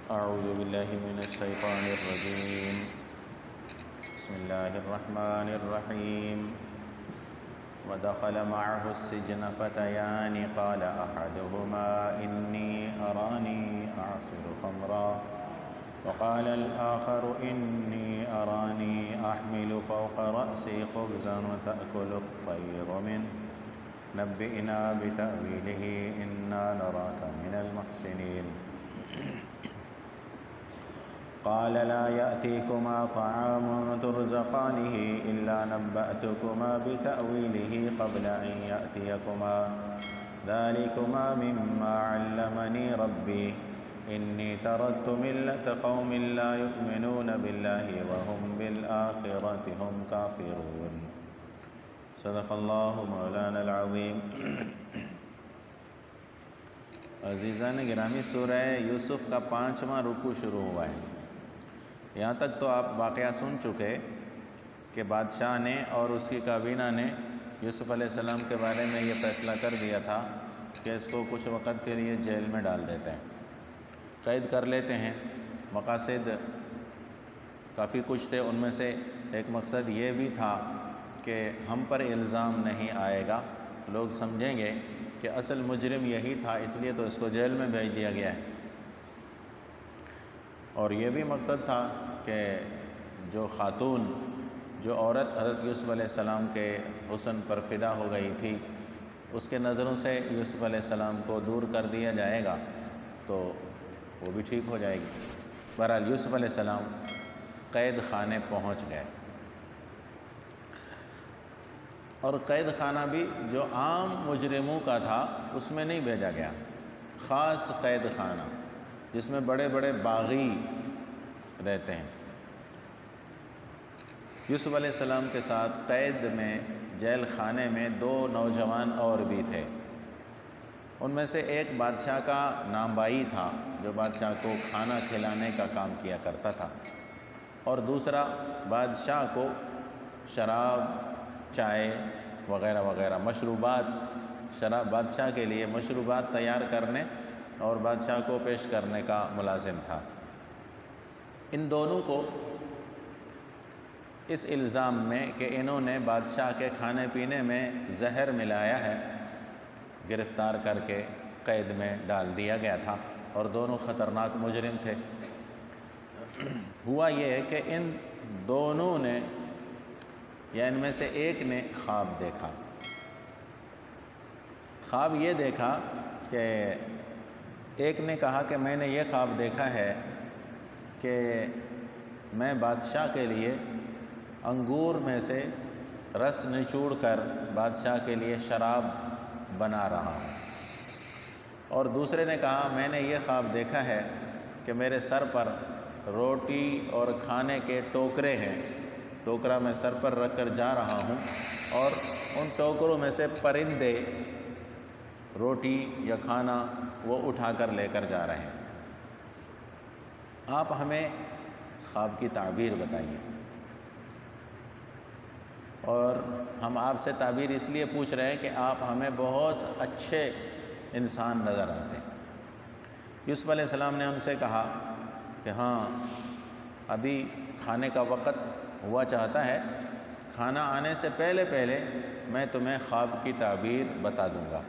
أعوذ بالله من الشيطان الرجيم. بسم الله الرحمن الرحيم. ودخل معه السجن فتيان قال أحدهما إني أراني أعصر خمرا وقال الآخر إني أراني أحمل فوق رأسي خبزا تأكل الطير منه نبئنا بتأويله إنا نراك من المحسنين. قال لا يأتيكما طعام ترزقانه إلا نبأتكما بتأويله قبل أن يأتيكما ذلكما مما علمني ربي إني تركت ملة قوم لا يؤمنون بالله وهم بالآخرة هم كافرون. صدق اللہ مولانا العظیم. عزیزان گرامی، سورہ یوسف کا 5واں رکوع شروع ہوا ہے. یہاں تک تو آپ واقعہ سن چکے کہ بادشاہ نے اور اس کی کابینہ نے یوسف علیہ السلام کے بارے میں یہ فیصلہ کر دیا تھا کہ اس کو کچھ وقت کے لیے جیل میں ڈال دیتے ہیں، قید کر لیتے ہیں. مقاصد کافی کچھ تھے، ان میں سے ایک مقصد یہ بھی تھا کہ ہم پر الزام نہیں آئے گا، لوگ سمجھیں گے کہ اصل مجرم یہی تھا، اس لیے تو اس کو جیل میں بھیج دیا گیا ہے. اور یہ بھی مقصد تھا کہ جو خاتون، جو عورت حضرت یوسف علیہ السلام کے حسن پر فدا ہو گئی تھی، اس کے نظروں سے یوسف علیہ السلام کو دور کر دیا جائے گا تو وہ بھی ٹھیک ہو جائے گی. بہرحال یوسف علیہ السلام قید خانے پہنچ گئے، اور قید خانہ بھی جو عام مجرموں کا تھا اس میں نہیں بھیجا گیا، خاص قید خانہ جس میں بڑے بڑے باغی رہتے ہیں. یوسف علیہ السلام کے ساتھ قید میں، جیل خانے میں 2 نوجوان اور بھی تھے. ان میں سے ایک بادشاہ کا نامبائی تھا جو بادشاہ کو کھانا کھلانے کا کام کیا کرتا تھا، اور دوسرا بادشاہ کو شراب، چائے وغیرہ وغیرہ مشروبات، بادشاہ کے لیے مشروبات تیار کرنے اور بادشاہ کو پیش کرنے کا ملازم تھا. ان دونوں کو اس الزام میں کہ انہوں نے بادشاہ کے کھانے پینے میں زہر ملایا ہے، گرفتار کر کے قید میں ڈال دیا گیا تھا، اور دونوں خطرناک مجرم تھے. ہوا یہ کہ ان دونوں نے، یا ان میں سے ایک نے خواب دیکھا. خواب یہ دیکھا کہ ایک نے کہا کہ میں نے یہ خواب دیکھا ہے کہ میں بادشاہ کے لیے انگور میں سے رس نچوڑ کر بادشاہ کے لیے شراب بنا رہا ہوں. اور دوسرے نے کہا میں نے یہ خواب دیکھا ہے کہ میرے سر پر روٹی اور کھانے کے ٹوکرے ہیں، ٹوکرا میں سر پر رکھ کر جا رہا ہوں، اور ان ٹوکروں میں سے پرندے روٹی یا کھانا وہ اٹھا کر لے کر جا رہے ہیں. آپ ہمیں اس خواب کی تعبیر بتائیے. اور ہم آپ سے تعبیر اس لیے پوچھ رہے ہیں کہ آپ ہمیں بہت اچھے انسان نظر آتے ہیں. یوسف علیہ السلام نے ان سے کہا کہ ہاں، ابھی کھانے کا وقت ہوا چاہتا ہے، کھانا آنے سے پہلے پہلے میں تمہیں خواب کی تعبیر بتا دوں گا.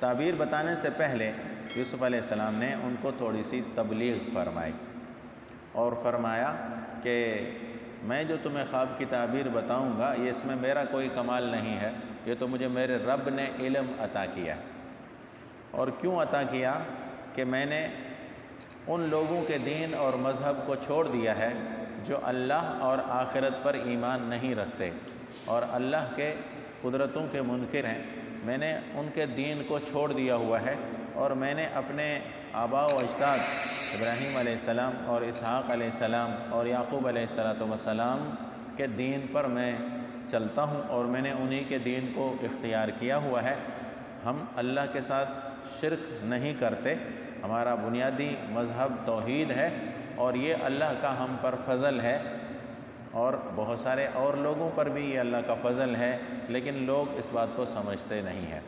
تعبیر بتانے سے پہلے یوسف علیہ السلام نے ان کو تھوڑی سی تبلیغ فرمائی، اور فرمایا کہ میں جو تمہیں خواب کی تعبیر بتاؤں گا یہ اس میں میرا کوئی کمال نہیں ہے، یہ تو مجھے میرے رب نے علم عطا کیا. اور کیوں عطا کیا؟ کہ میں نے ان لوگوں کے دین اور مذہب کو چھوڑ دیا ہے جو اللہ اور آخرت پر ایمان نہیں رکھتے اور اللہ کے قدرتوں کے منکر ہیں. میں نے ان کے دین کو چھوڑ دیا ہوا ہے، اور میں نے اپنے آباء و اجداد ابراہیم علیہ السلام اور اسحاق علیہ السلام اور یعقوب علیہ السلام کے دین پر میں چلتا ہوں، اور میں نے انہی کے دین کو اختیار کیا ہوا ہے. ہم اللہ کے ساتھ شرک نہیں کرتے، ہمارا بنیادی مذہب توحید ہے، اور یہ اللہ کا ہم پر فضل ہے، اور بہت سارے اور لوگوں پر بھی یہ اللہ کا فضل ہے، لیکن لوگ اس بات کو سمجھتے نہیں ہیں.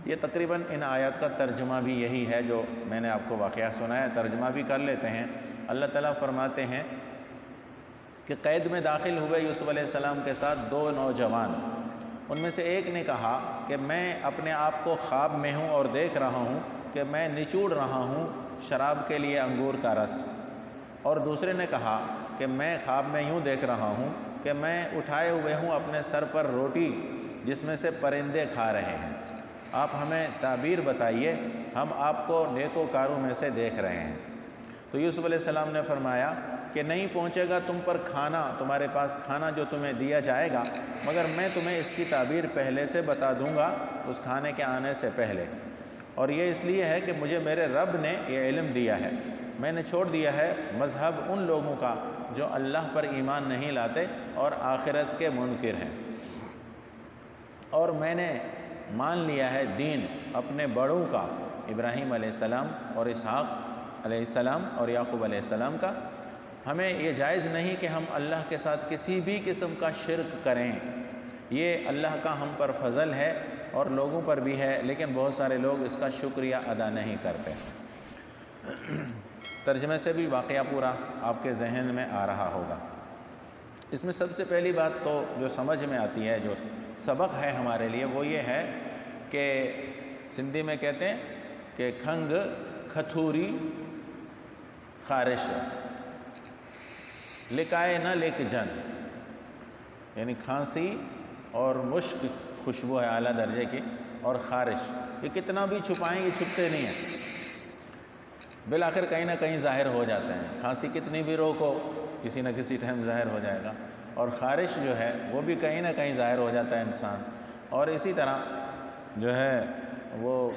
یہ تقریباً ان آیات کا ترجمہ بھی یہی ہے جو میں نے آپ کو واقعہ سنایا، ترجمہ بھی کر لیتے ہیں۔ اللہ تعالیٰ فرماتے ہیں کہ قید میں داخل ہوئے یوسف علیہ السلام کے ساتھ 2 نوجوان، ان میں سے ایک نے کہا کہ میں اپنے آپ کو خواب میں ہوں اور دیکھ رہا ہوں کہ میں نچوڑ رہا ہوں شراب کے لیے انگور کا رس، اور دوسرے نے کہا کہ میں خواب میں یوں دیکھ رہا ہوں کہ میں اٹھائے ہوئے ہوں اپنے سر پر روٹی جس میں سے پرندے کھا رہے ہیں، آپ ہمیں تعبیر بتائیے، ہم آپ کو نیکوکاروں میں سے دیکھ رہے ہیں۔ تو یوسف علیہ السلام نے فرمایا کہ نہیں پہنچے گا تم پر کھانا، تمہارے پاس کھانا جو تمہیں دیا جائے گا، مگر میں تمہیں اس کی تعبیر پہلے سے بتا دوں گا اس کھانے کے آنے سے پہلے، اور یہ اس لیے ہے کہ مجھے میرے رب نے یہ علم دیا ہے، میں نے چھوڑ دیا ہے مذہب ان لوگوں کا جو اللہ پر ایمان نہیں لاتے اور آخرت کے منکر ہیں، اور میں نے مان لیا ہے دین اپنے بڑوں کا، ابراہیم علیہ السلام اور اسحاق علیہ السلام اور یعقوب علیہ السلام کا۔ ہمیں یہ جائز نہیں کہ ہم اللہ کے ساتھ کسی بھی قسم کا شرک کریں، یہ اللہ کا ہم پر فضل ہے اور لوگوں پر بھی ہے، لیکن بہت سارے لوگ اس کا شکریہ ادا نہیں کرتے۔ ترجمے سے بھی واقعہ پورا آپ کے ذہن میں آ رہا ہوگا۔ اس میں سب سے پہلی بات تو جو سمجھ میں آتی ہے، جو سبق ہے ہمارے لیے، وہ یہ ہے کہ سندھی میں کہتے ہیں کہ کھنگ کھتوری خارش لکائے نہ لک جن، یعنی کھانسی اور مشک خوشبو ہے اعلیٰ درجے کی، اور خارش، یہ کتنا بھی چھپائیں یہ چھپتے نہیں ہیں، بالآخر کہیں نہ کہیں ظاہر ہو جاتے ہیں۔ کھانسی کتنی بھی روکو کسی نہ کسی ٹائم ظاہر ہو جائے گا، اور خارش جو ہے وہ بھی کہیں نہ کہیں ظاہر ہو جاتا ہے انسان، اور اسی طرح جو ہے وہ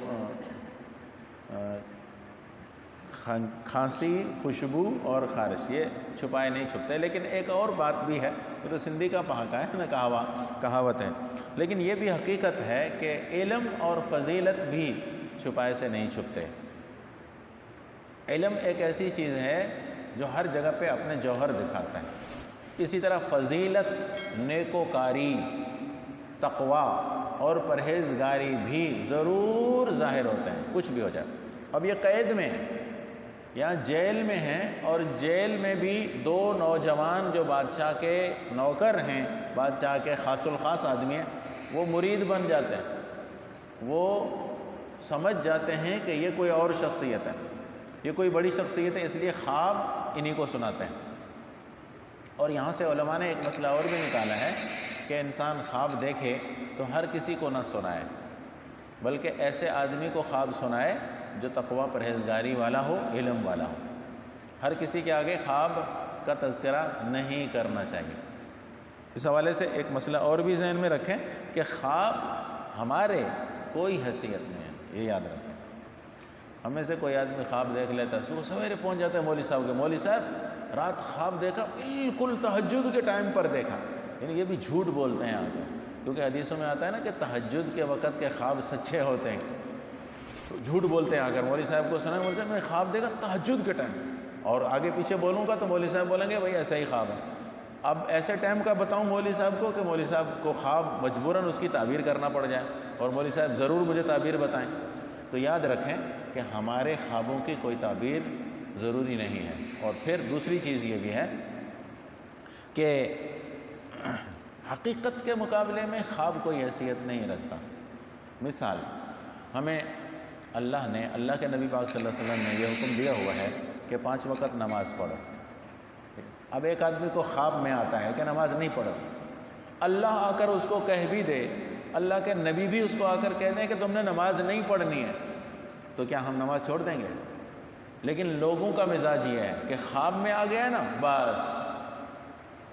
کھانسی، خوشبو اور خارش یہ چھپائے نہیں چھپتے۔ لیکن ایک اور بات بھی ہے، یہ تو سندھی کا پہاکا ہے نا، کہاوت ہے، لیکن یہ بھی حقیقت ہے کہ علم اور فضیلت بھی چھپائے سے نہیں چھپتے۔ علم ایک ایسی چیز ہے جو ہر جگہ پہ اپنے جوہر دکھاتا ہے، اسی طرح فضیلت، نیکوکاری، تقوی اور پرہیزگاری بھی ضرور ظاہر ہوتے ہیں، کچھ بھی ہو جائے۔ اب یہ قید میں ہیں یا جیل میں ہیں، اور جیل میں بھی 2 نوجوان جو بادشاہ کے نوکر ہیں، بادشاہ کے خاص الخاص آدمی ہیں، وہ مرید بن جاتے ہیں، وہ سمجھ جاتے ہیں کہ یہ کوئی اور شخصیت ہے، یہ کوئی بڑی شخصیت ہے، اس لیے خواب انہی کو سناتے ہیں۔ اور یہاں سے علماء نے ایک مسئلہ اور بھی نکالا ہے کہ انسان خواب دیکھے تو ہر کسی کو نہ سنائے، بلکہ ایسے آدمی کو خواب سنائے جو تقوی پرہیزگاری والا ہو، علم والا ہو۔ ہر کسی کے آگے خواب کا تذکرہ نہیں کرنا چاہیے۔ اس حوالے سے ایک مسئلہ اور بھی ذہن میں رکھیں کہ خواب ہمارے کوئی حیثیت نہیں ہے، یہ یاد رکھیں۔ ہم میں سے کوئی آدمی خواب دیکھ لیتا ہے، صبح سویرے پہنچ جاتے ہیں مولوی صاحب کے، مولوی صاحب رات خواب دیکھا، بالکل تہجد کے ٹائم پر دیکھا، یعنی یہ بھی جھوٹ بولتے ہیں آگے، کیونکہ حدیثوں میں آتا ہے نا کہ تہجد کے وقت کے خواب سچے ہوتے ہیں، تو جھوٹ بولتے ہیں آگر مولوی صاحب کو سنا مولوی صاحب میں نے خواب دیکھا تہجد کے ٹائم، اور آگے پیچھے بولوں گا تو مولوی صاحب بولیں گے بھائی ایسا ہی خواب ہے۔ اب ایسے ٹائم کا بتاؤں مولوی صاحب کو کہ مولوی صاحب کو خواب مجبوراً اس کی تعبیر کرنا پڑ جائے، اور مولوی صاحب ضرور مجھے تعبیر بتائیں، تو یاد رکھیں کہ ہمارے خوابوں کی کوئی تعبیر ضروری نہیں ہے۔ اور پھر دوسری چیز یہ بھی ہے کہ حقیقت کے مقابلے میں خواب کوئی حیثیت نہیں رکھتا۔ مثال، ہمیں اللہ نے، اللہ کے نبی پاک صلی اللہ علیہ وسلم نے یہ حکم دیا ہوا ہے کہ 5 وقت نماز پڑھو۔ اب ایک آدمی کو خواب میں آتا ہے کہ نماز نہیں پڑھو، اللہ آ کر اس کو کہہ بھی دے، اللہ کے نبی بھی اس کو آ کر کہہ دیں کہ تم نے نماز نہیں پڑھنی ہے، تو کیا ہم نماز چھوڑ دیں گے؟ لیکن لوگوں کا مزاج یہ ہے کہ خواب میں آ گیا ہے نا، بس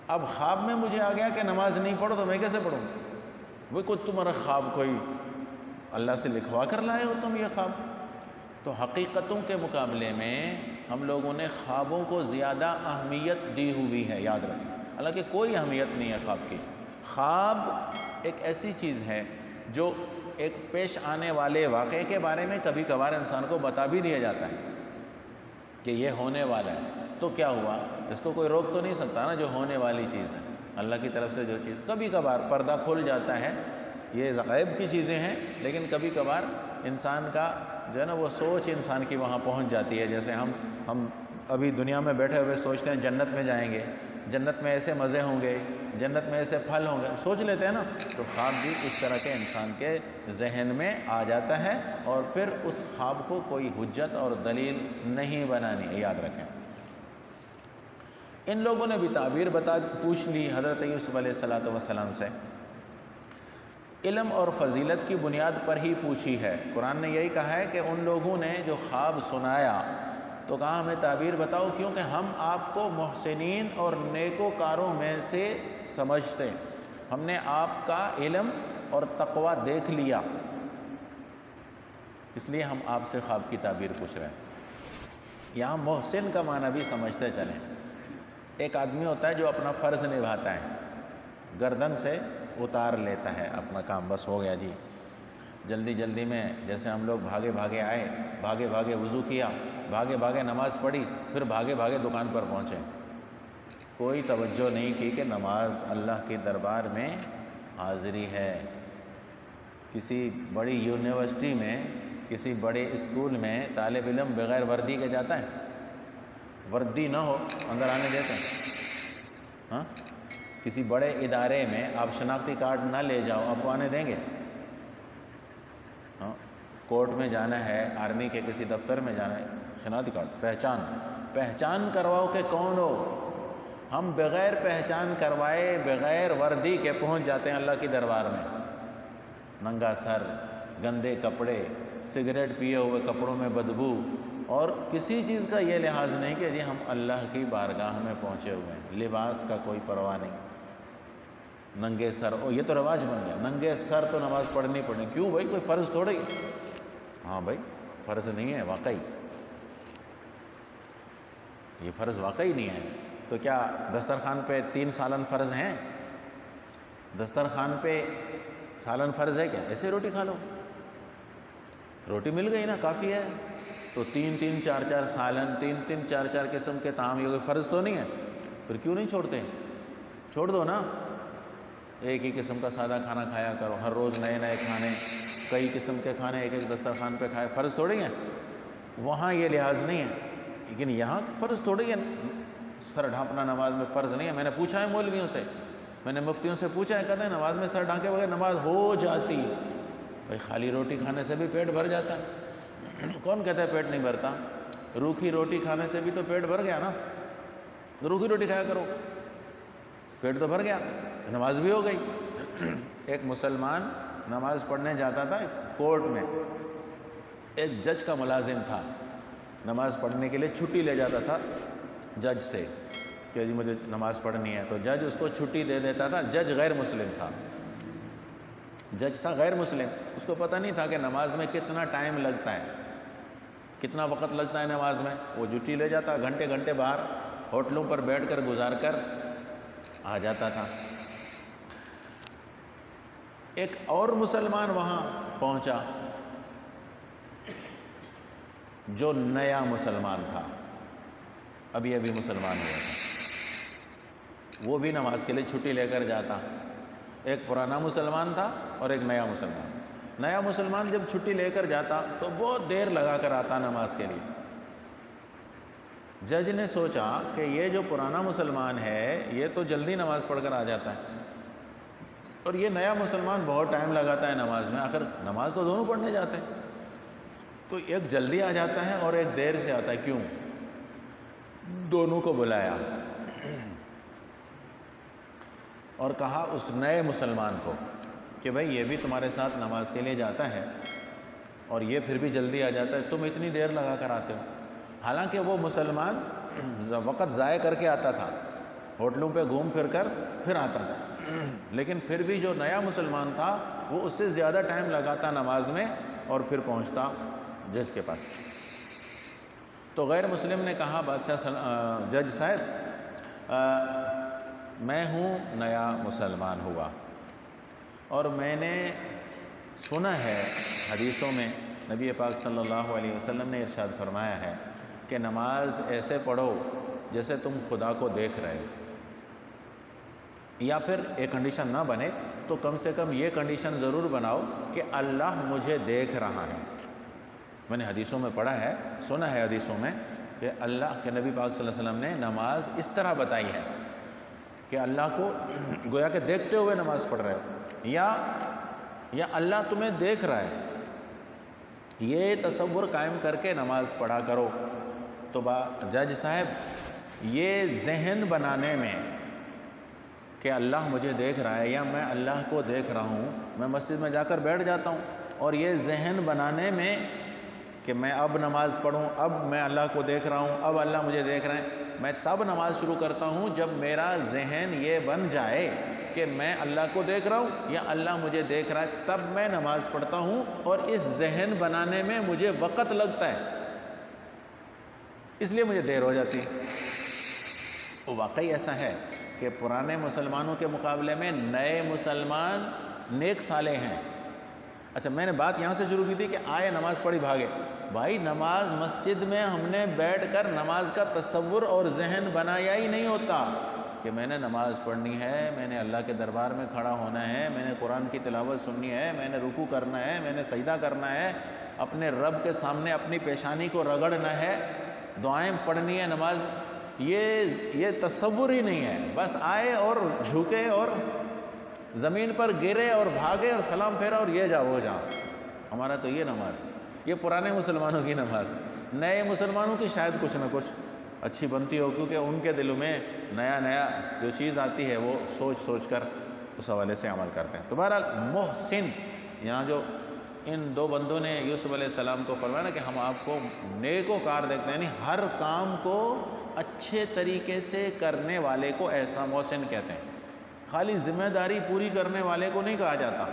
اب خواب میں مجھے آ گیا کہ نماز نہیں پڑھو تو میں کیسے پڑھوں؟ وہ کوئی تمہارا خواب کوئی اللہ سے لکھوا کر لائے ہو تم یہ خواب؟ تو حقیقتوں کے مقابلے میں ہم لوگوں نے خوابوں کو زیادہ اہمیت دی ہوئی ہے، یاد رکھیں، حالانکہ کوئی اہمیت نہیں ہے خواب کی۔ خواب ایک ایسی چیز ہے جو ایک پیش آنے والے واقعے کے بارے میں کبھی کبھار انسان کو بتا بھی دیا جاتا ہے کہ یہ ہونے والا ہے، تو کیا ہوا، اس کو کوئی روک تو نہیں سکتا نا، جو ہونے والی چیز ہے اللہ کی طرف سے جو چیز، کبھی کبھار پردہ کھل جاتا ہے، یہ غیب کی چیزیں ہیں، لیکن کبھی کبھار انسان کا جو ہے نا وہ سوچ انسان کی وہاں پہنچ جاتی ہے. جیسے ہم ابھی دنیا میں بیٹھے ہوئے سوچتے ہیں جنت میں جائیں گے, جنت میں ایسے مزے ہوں گے, جنت میں ایسے پھل ہوں گے, سوچ لیتے ہیں نا. تو خواب بھی اس طرح کے انسان کے ذہن میں آ جاتا ہے, اور پھر اس خواب کو کوئی حجت اور دلیل نہیں بنانی, یاد رکھیں. ان لوگوں نے بھی تعبیر پوچھ لی حضرت یوسف علیہ السلام سے, علم اور فضیلت کی بنیاد پر ہی پوچھی ہے. قرآن نے یہی کہا ہے کہ ان لوگوں نے جو خواب سنایا تو کہا ہمیں تعبیر بتاؤ, کیونکہ ہم آپ کو محسنین اور نیکوکاروں میں سے سمجھتے, ہم نے آپ کا علم اور تقوی دیکھ لیا, اس لیے ہم آپ سے خواب کی تعبیر پوچھ رہے ہیں. یہاں محسن کا معنی بھی سمجھتے چلیں. ایک آدمی ہوتا ہے جو اپنا فرض نبھاتا ہے, گردن سے اتار لیتا ہے اپنا کام, بس ہو گیا جی, جلدی جلدی میں جیسے ہم لوگ بھاگے بھاگے آئے, بھاگے بھاگے وضو کیا, بھاگے بھاگے نماز پڑھی, پھر بھاگے بھاگے دکان پر پہنچے, کوئی توجہ نہیں کی کہ نماز اللہ کے دربار میں حاضری ہے. کسی بڑی یونیورسٹی میں, کسی بڑے اسکول میں طالب علم بغیر وردی کے جاتا ہے؟ وردی نہ ہو اندر آنے دیتے ہیں؟ ہاں, کسی بڑے ادارے میں آپ شناختی کارڈ نہ لے جاؤ, آپ کو آنے دیں گے؟ ہاں, کورٹ میں جانا ہے, آرمی کے کسی دفتر میں جانا ہے, شناختی کارڈ, پہچان کرواؤ کہ کون ہو. ہم بغیر پہچان کروائے, بغیر وردی کے پہنچ جاتے ہیں اللہ کی دربار میں. ننگا سر, گندے کپڑے, سگریٹ پیے ہوئے کپڑوں میں بدبو, اور کسی چیز کا یہ لحاظ نہیں کہ جی ہم اللہ کی بارگاہ میں پہنچے ہوئے ہیں. لباس کا کوئی پرواہ نہیں, ننگے سر. یہ تو رواج بن گیا, ننگے سر تو نماز پڑھنی. کیوں بھائی, کوئی فرض تھوڑی؟ ہاں بھائی, فرض نہیں ہے واقعی, یہ فرض واقعی نہیں ہے. تو کیا دسترخوان پہ 3 سالن فرض ہیں؟ دسترخوان پہ سالن فرض ہے کیا؟ ایسے روٹی کھا لو, روٹی مل گئی نا, کافی ہے. تو 3 4 سالن, 3 4 قسم کے طعام, یہ کوئی فرض تو نہیں ہے؟ پھر کیوں نہیں چھوڑتے؟ چھوڑ دو نا, ایک ہی قسم کا سادہ کھانا کھایا کرو. ہر روز نئے نئے کھانے, کئی قسم کے کھانے ایک ایک دسترخوان پہ کھائے, فرض تھوڑی ہیں. وہاں یہ لحاظ نہیں ہے, لیکن یہاں فرض تھوڑی ہے. سر ڈھانپنا نماز میں فرض نہیں ہے. میں نے پوچھا ہے مولویوں سے, میں نے مفتیوں سے پوچھا ہے, کہتے ہیں نماز میں سر ڈھانکے بغیر نماز ہو جاتی. بھائی خالی روٹی کھانے سے بھی پیٹ بھر جاتا ہے؟ کون کہتا ہے پیٹ نہیں بھرتا؟ روکھی روٹی کھانے سے بھی تو پیٹ بھر گیا نا. روکھی روٹی کھایا کرو, پیٹ تو بھر گیا, نماز بھی ہو گئی. ایک مسلمان نماز پڑھنے جاتا تھا کورٹ میں, ایک جج کا ملازم تھا, نماز پڑھنے کے لیے چھٹی لے جاتا تھا جج سے کہ جی مجھے نماز پڑھنی ہے, تو جج اس کو چھٹی دے دیتا تھا. جج غیر مسلم تھا, جج تھا غیر مسلم, اس کو پتہ نہیں تھا کہ نماز میں کتنا ٹائم لگتا ہے, کتنا وقت لگتا ہے نماز میں. وہ چھٹی لے جاتا, گھنٹے گھنٹے باہر ہوٹلوں پر بیٹھ کر گزار کر آ جاتا تھا. ایک اور مسلمان وہاں پہنچا جو نیا مسلمان تھا, ابھی ابھی مسلمان ہوا تھا. وہ بھی نماز کے لیے چھٹی لے کر جاتا. ایک پرانا مسلمان تھا اور ایک نیا مسلمان. نیا مسلمان جب چھٹی لے کر جاتا تو بہت دیر لگا کر آتا نماز کے لیے. جج نے سوچا کہ یہ جو پرانا مسلمان ہے یہ تو جلدی نماز پڑھ کر آ جاتا ہے, اور یہ نیا مسلمان بہت ٹائم لگاتا ہے نماز میں. آخر نماز تو دونوں پڑھنے جاتے ہیں, تو ایک جلدی آ جاتا ہے اور ایک دیر سے آتا ہے. کیوں؟ دونوں کو بلایا اور کہا اس نئے مسلمان کو کہ بھائی یہ بھی تمہارے ساتھ نماز کے لیے جاتا ہے اور یہ پھر بھی جلدی آ جاتا ہے, تم اتنی دیر لگا کر آتے ہو. حالانکہ وہ مسلمان وقت ضائع کر کے آتا تھا, ہوٹلوں پہ گھوم پھر کر پھر آتا تھا, لیکن پھر بھی جو نیا مسلمان تھا وہ اس سے زیادہ ٹائم لگاتا نماز میں اور پھر پہنچتا جج کے پاس. تو غیر مسلم نے کہا بادشاہ جج صاحب میں ہوں نیا مسلمان ہوا, اور میں نے سنا ہے حدیثوں میں نبی پاک صلی اللہ علیہ وسلم نے ارشاد فرمایا ہے کہ نماز ایسے پڑھو جیسے تم خدا کو دیکھ رہے ہو, یا پھر ایک کنڈیشن نہ بنے تو کم سے کم یہ کنڈیشن ضرور بناؤ کہ اللہ مجھے دیکھ رہا ہے۔ میں نے حدیثوں میں پڑھا ہے، سنا ہے حدیثوں میں کہ اللہ کے نبی پاک صلی اللہ علیہ وسلم نے نماز اس طرح بتائی ہے کہ اللہ کو گویا کہ دیکھتے ہوئے نماز پڑھ رہے ہو، یا اللہ تمہیں دیکھ رہا ہے، یہ تصور قائم کر کے نماز پڑھا کرو۔ تو جج صاحب یہ ذہن بنانے میں کہ اللہ مجھے دیکھ رہا ہے یا میں اللہ کو دیکھ رہا ہوں، میں مسجد میں جا کر بیٹھ جاتا ہوں، اور یہ ذہن بنانے میں کہ میں اب نماز پڑھوں، اب میں اللہ کو دیکھ رہا ہوں، اب اللہ مجھے دیکھ رہے ہیں، میں تب نماز شروع کرتا ہوں جب میرا ذہن یہ بن جائے کہ میں اللہ کو دیکھ رہا ہوں یا اللہ مجھے دیکھ رہا ہے، تب میں نماز پڑھتا ہوں، اور اس ذہن بنانے میں مجھے وقت لگتا ہے، اس لیے مجھے دیر ہو جاتی ہے۔ واقعی ایسا ہے کہ پرانے مسلمانوں کے مقابلے میں نئے مسلمان نیک صالح ہیں۔ اچھا، میں نے بات یہاں سے شروع کی تھی کہ آئے نماز پڑھی بھاگے۔ بھائی نماز مسجد میں ہم نے بیٹھ کر نماز کا تصور اور ذہن بنایا ہی نہیں ہوتا کہ میں نے نماز پڑھنی ہے، میں نے اللہ کے دربار میں کھڑا ہونا ہے، میں نے قرآن کی تلاوت سننی ہے، میں نے رکوع کرنا ہے، میں نے سجدہ کرنا ہے، اپنے رب کے سامنے اپنی پیشانی کو رگڑنا ہے، دعائیں پڑھنی ہے نماز۔ یہ تصور ہی نہیں ہے، بس آئے اور جھکے اور زمین پر گرے اور بھاگے اور سلام پھیرا اور یہ جا وہ جا۔ ہمارا تو یہ نماز ہے، یہ پرانے مسلمانوں کی نماز ہے۔ نئے مسلمانوں کی شاید کچھ نہ کچھ اچھی بنتی ہو، کیونکہ ان کے دلوں میں نیا جو چیز آتی ہے وہ سوچ سوچ کر اس حوالے سے عمل کرتے ہیں۔ تو بہرحال محسن، یہاں جو ان دو بندوں نے یوسف علیہ السلام کو فرمایا نا کہ ہم آپ کو نیکوکار دیکھتے ہیں، یعنی ہر کام کو اچھے طریقے سے کرنے والے کو ایسا محسن کہتے ہیں، خالی ذمہ داری پوری کرنے والے کو نہیں کہا جاتا۔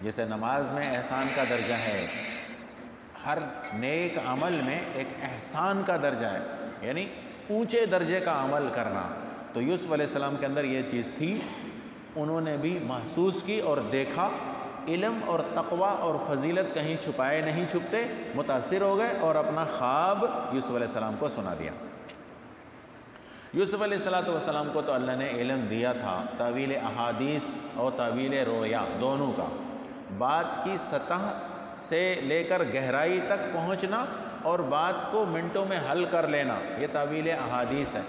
جیسے نماز میں احسان کا درجہ ہے، ہر نیک عمل میں ایک احسان کا درجہ ہے، یعنی اونچے درجے کا عمل کرنا۔ تو یوسف علیہ السلام کے اندر یہ چیز تھی، انہوں نے بھی محسوس کی اور دیکھا۔ علم اور تقوی اور فضیلت کہیں چھپائے نہیں چھپتے، متاثر ہو گئے اور اپنا خواب یوسف علیہ السلام کو سنا دیا۔ یوسف علیہ السلام کو تو اللہ نے علم دیا تھا تاویل احادیث اور تاویل رویا دونوں کا، بات کی سطح سے لے کر گہرائی تک پہنچنا اور بات کو منٹوں میں حل کر لینا، یہ تاویل احادیث ہے،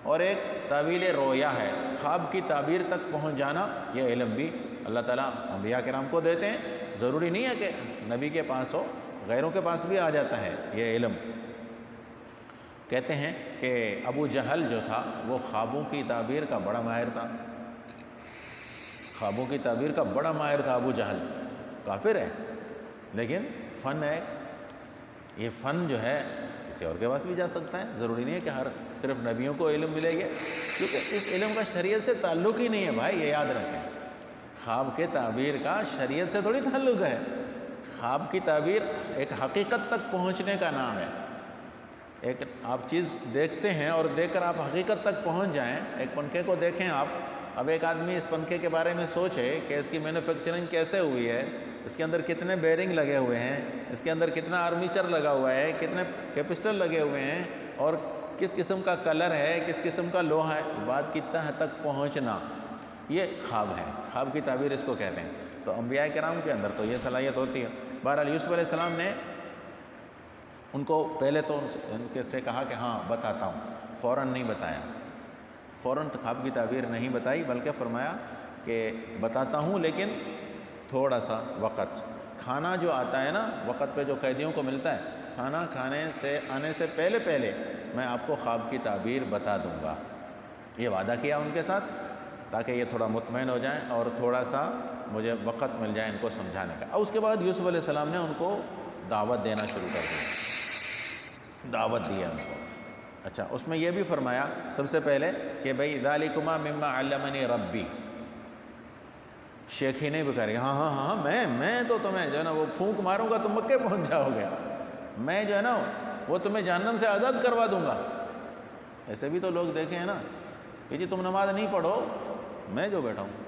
اور ایک تاویل رویا ہے، خواب کی تعبیر تک پہنچ جانا۔ یہ علم بھی اللہ تعالیٰ انبیاء کرام کو دیتے ہیں، ضروری نہیں ہے کہ نبی کے پاس ہو، غیروں کے پاس بھی آ جاتا ہے یہ علم۔ کہتے ہیں کہ ابو جہل جو تھا وہ خوابوں کی تعبیر کا بڑا ماہر تھا، خوابوں کی تعبیر کا بڑا ماہر تھا ابو جہل، کافر ہے لیکن فن ہے، یہ فن جو ہے کسی اور کے پاس بھی جا سکتا ہے، ضروری نہیں ہے کہ صرف نبیوں کو علم ملے گا، کیونکہ اس علم کا شریعت سے تعلق ہی نہیں ہے بھائی، یہ یاد رکھیں۔ خواب کے تعبیر کا شریعت سے تھوڑی تعلق ہے، خواب کی تعبیر ایک حقیقت تک پہنچنے کا نام ہے۔ ایک آپ چیز دیکھتے ہیں اور دیکھ کر آپ حقیقت تک پہنچ جائیں، ایک پنکھے کو دیکھیں آپ، اب ایک آدمی اس پنکھے کے بارے میں سوچے کہ اس کی مینوفیکچرنگ کیسے ہوئی ہے، اس کے اندر کتنے بیرنگ لگے ہوئے ہیں، اس کے اندر کتنا آرمیچر لگا ہوا ہے، کتنے کیپسٹل لگے ہوئے ہیں، اور کس قسم کا کلر ہے، کس قسم کا لوہا ہے، بات کی تہ تک پہنچنا، یہ خواب ہے، خواب کی تعبیر اس کو کہتے ہیں۔ تو انبیاء کرام کے اندر تو یہ صلاحیت ہوتی ہے۔ بہرحال یوسف علیہ السلام نے ان کو پہلے تو ان سے کہا کہ ہاں بتاتا ہوں، فوراً نہیں بتایا، فوراً خواب کی تعبیر نہیں بتائی، بلکہ فرمایا کہ بتاتا ہوں لیکن تھوڑا سا وقت، کھانا جو آتا ہے نا وقت پہ جو قیدیوں کو ملتا ہے، کھانا کھانے سے آنے سے پہلے میں آپ کو خواب کی تعبیر بتا دوں گا، یہ وعدہ کیا ان کے ساتھ تاکہ یہ تھوڑا مطمئن ہو جائیں اور تھوڑا سا مجھے وقت مل جائے ان کو سمجھانے کا۔ اور اس کے بعد یوسف علیہ السلام نے ان کو دعوت دینا شروع کر دی، دعوت دی ہے ان کو۔ اچھا، اس میں یہ بھی فرمایا سب سے پہلے کہ بھئی ذالکما مما علمنی ربی، شیخی نہیں بکھا رہی، ہاں میں تو تمہیں جو ہے نا وہ پھونک ماروں گا تم مکے پہنچ جاؤ گے، میں جو ہے نا وہ تمہیں جہنم سے آزاد کروا دوں گا۔ ایسے بھی تو لوگ دیکھے ہیں نا کہ جی تم نماز نہیں پڑھو، میں جو بیٹھا ہوں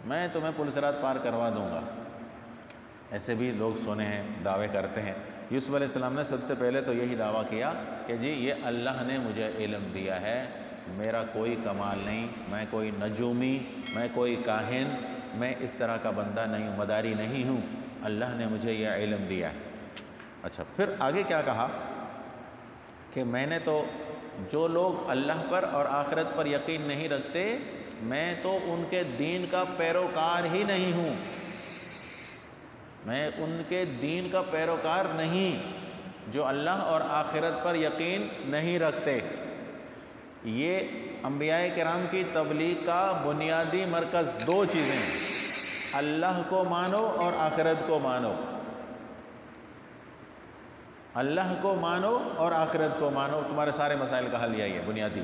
میں تمہیں پل صراط پار کروا دوں گا، ایسے بھی لوگ سنے ہیں، دعوے کرتے ہیں۔ یوسف علیہ السلام نے سب سے پہلے تو یہی دعویٰ کیا کہ جی یہ اللہ نے مجھے علم دیا ہے، میرا کوئی کمال نہیں، میں کوئی نجومی، میں کوئی کاہن، میں اس طرح کا بندہ نہیں ہوں، مداری نہیں ہوں، اللہ نے مجھے یہ علم دیا ہے۔ اچھا، پھر آگے کیا کہا کہ میں نے تو جو لوگ اللہ پر اور آخرت پر یقین نہیں رکھتے، میں تو ان کے دین کا پیروکار ہی نہیں ہوں، میں ان کے دین کا پیروکار نہیں جو اللہ اور آخرت پر یقین نہیں رکھتے۔ یہ انبیاء کرام کی تبلیغ کا بنیادی مرکز دو چیزیں ہیں، اللہ کو مانو اور آخرت کو مانو، اللہ کو مانو اور آخرت کو مانو، تمہارے سارے مسائل کا حل یہی ہے بنیادی۔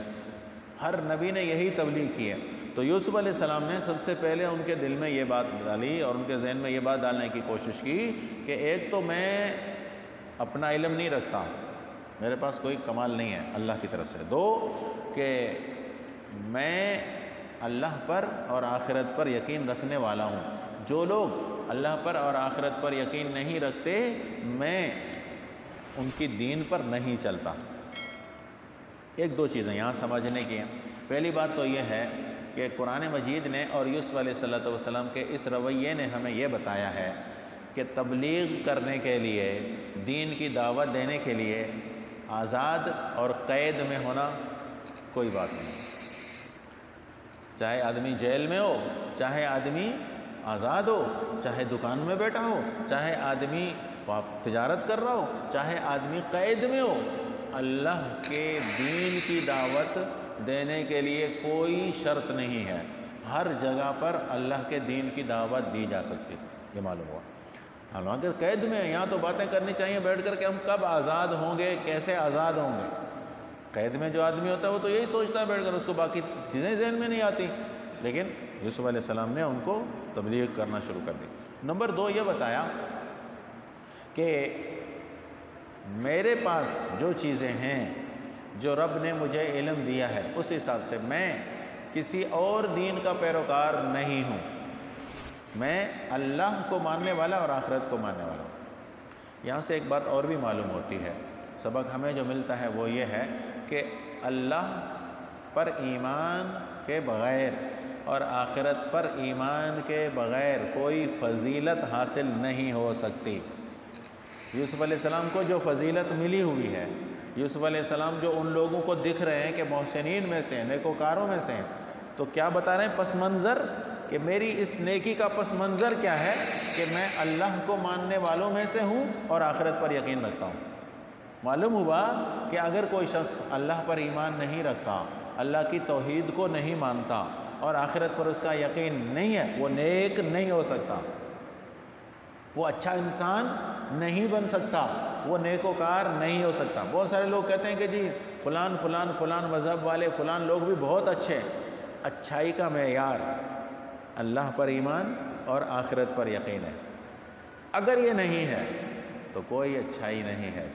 ہر نبی نے یہی تبلیغ کی ہے۔ تو یوسف علیہ السلام نے سب سے پہلے ان کے دل میں یہ بات ڈالی اور ان کے ذہن میں یہ بات ڈالنے کی کوشش کی کہ ایک تو میں اپنا علم نہیں رکھتا، میرے پاس کوئی کمال نہیں ہے اللہ کی طرف سے، دو کہ میں اللہ پر اور آخرت پر یقین رکھنے والا ہوں، جو لوگ اللہ پر اور آخرت پر یقین نہیں رکھتے میں ان کی دین پر نہیں چلتا۔ ایک دو چیزیں یہاں سمجھنے کی ہیں۔ پہلی بات تو یہ ہے کہ قرآن مجید نے اور یوسف علیہ السلام کے اس رویے نے ہمیں یہ بتایا ہے کہ تبلیغ کرنے کے لیے، دین کی دعوت دینے کے لیے آزاد اور قید میں ہونا کوئی بات نہیں، چاہے آدمی جیل میں ہو، چاہے آدمی آزاد ہو، چاہے دکان میں بیٹھا ہو، چاہے آدمی تجارت کر رہا ہو، چاہے آدمی قید میں ہو، اللہ کے دین کی دعوت دینے کے لیے کوئی شرط نہیں ہے، ہر جگہ پر اللہ کے دین کی دعوت دی جا سکتی، یہ معلوم ہوا۔ حالانکہ قید میں یہاں تو باتیں کرنی چاہیے بیٹھ کر کہ ہم کب آزاد ہوں گے، کیسے آزاد ہوں گے۔ قید میں جو آدمی ہوتا ہے وہ تو یہی سوچتا ہے بیٹھ کر، اس کو باقی چیزیں ذہن میں نہیں آتی، لیکن یوسف علیہ السلام نے ان کو تبلیغ کرنا شروع کر دی۔ نمبر دو یہ بتایا کہ میرے پاس جو چیزیں ہیں، جو رب نے مجھے علم دیا ہے، اس حساب سے میں کسی اور دین کا پیروکار نہیں ہوں، میں اللہ کو ماننے والا اور آخرت کو ماننے والا ہوں۔ یہاں سے ایک بات اور بھی معلوم ہوتی ہے، سبق ہمیں جو ملتا ہے وہ یہ ہے کہ اللہ پر ایمان کے بغیر اور آخرت پر ایمان کے بغیر کوئی فضیلت حاصل نہیں ہو سکتی۔ یوسف علیہ السلام کو جو فضیلت ملی ہوئی ہے، یوسف علیہ السلام جو ان لوگوں کو دکھ رہے ہیں کہ محسنین میں سے ہیں، نیکوکاروں میں سے ہیں، تو کیا بتا رہے ہیں پس منظر، کہ میری اس نیکی کا پس منظر کیا ہے کہ میں اللہ کو ماننے والوں میں سے ہوں اور آخرت پر یقین رکھتا ہوں۔ معلوم ہوا کہ اگر کوئی شخص اللہ پر ایمان نہیں رکھتا، اللہ کی توحید کو نہیں مانتا اور آخرت پر اس کا یقین نہیں ہے، وہ نیک نہیں ہو سکتا، وہ اچھا انسان نہیں بن سکتا، وہ نیکوکار نہیں ہو سکتا۔ بہت سارے لوگ کہتے ہیں کہ جی فلان مذہب والے فلان لوگ بھی بہت اچھے ہیں۔ اچھائی کا معیار اللہ پر ایمان اور آخرت پر یقین ہے۔ اگر یہ نہیں ہے تو کوئی اچھائی نہیں ہے۔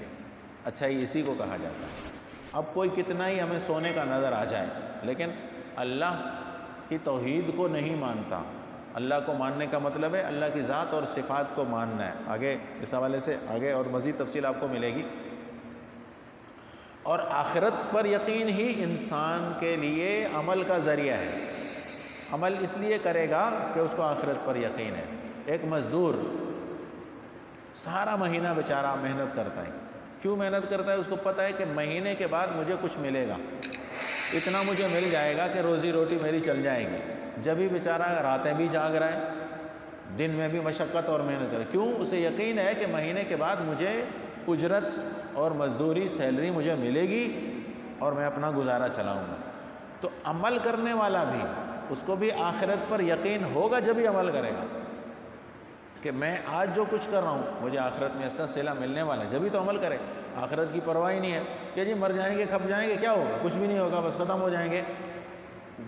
اچھائی اسی کو کہا جاتا ہے۔ اب کوئی کتنا ہی ہمیں سونے کا نظر آ جائے، لیکن اللہ کی توحید کو نہیں مانتا۔ اللہ کو ماننے کا مطلب ہے اللہ کی ذات اور صفات کو ماننا ہے۔ آگے اس حوالے سے آگے اور مزید تفصیل آپ کو ملے گی۔ اور آخرت پر یقین ہی انسان کے لیے عمل کا ذریعہ ہے۔ عمل اس لیے کرے گا کہ اس کو آخرت پر یقین ہے۔ ایک مزدور سارا مہینہ بیچارہ محنت کرتا ہے، کیوں محنت کرتا ہے؟ اس کو پتہ ہے کہ مہینے کے بعد مجھے کچھ ملے گا، اتنا مجھے مل جائے گا کہ روزی روٹی میری چل جائے گی۔ جب ہی بیچارہ راتیں بھی جاگ رہا ہے، دن میں بھی مشقت اور محنت کرے، کیوں؟ اسے یقین ہے کہ مہینے کے بعد مجھے اجرت اور مزدوری سیلری مجھے ملے گی اور میں اپنا گزارا چلاؤں گا۔ تو عمل کرنے والا بھی، اس کو بھی آخرت پر یقین ہوگا جب ہی عمل کرے گا کہ میں آج جو کچھ کر رہا ہوں مجھے آخرت میں اس کا صلہ ملنے والا ہے، جب ہی تو عمل کرے۔ آخرت کی پرواہ ہی نہیں ہے کہ جی مر جائیں گے، کھپ جائیں گے، کیا ہوگا؟ کچھ بھی نہیں ہوگا، بس ختم ہو جائیں گے۔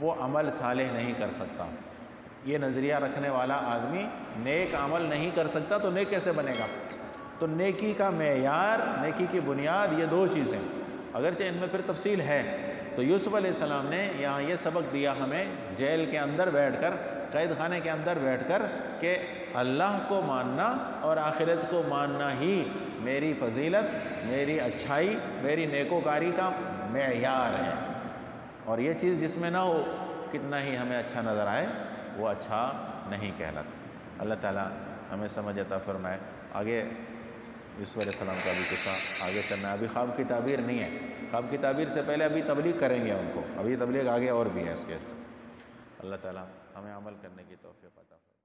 وہ عمل صالح نہیں کر سکتا۔ یہ نظریہ رکھنے والا آدمی نیک عمل نہیں کر سکتا تو نیک کیسے بنے گا؟ تو نیکی کا معیار، نیکی کی بنیاد یہ دو چیزیں، اگرچہ ان میں پھر تفصیل ہے۔ تو یوسف علیہ السلام نے یہاں یہ سبق دیا ہمیں جیل کے اندر بیٹھ کر، قید خانے کے اندر بیٹھ کر، کہ اللہ کو ماننا اور آخرت کو ماننا ہی میری فضیلت، میری اچھائی، میری نیکوکاری کا معیار ہے۔ اور یہ چیز جس میں نہ ہو، کتنا ہی ہمیں اچھا نظر آئے، وہ اچھا نہیں کہلاتا۔ اللہ تعالیٰ ہمیں سمجھ عطا فرمائے۔ آگے یوسف علیہ السلام کا بھی قصہ آگے چلنا ہے، ابھی خواب کی تعبیر نہیں ہے، خواب کی تعبیر سے پہلے ابھی تبلیغ کریں گے ان کو، ابھی تبلیغ آگے اور بھی ہے اس کے حصہ۔ اللہ تعالیٰ ہمیں عمل کرنے کی توفیق عطا فرمائے۔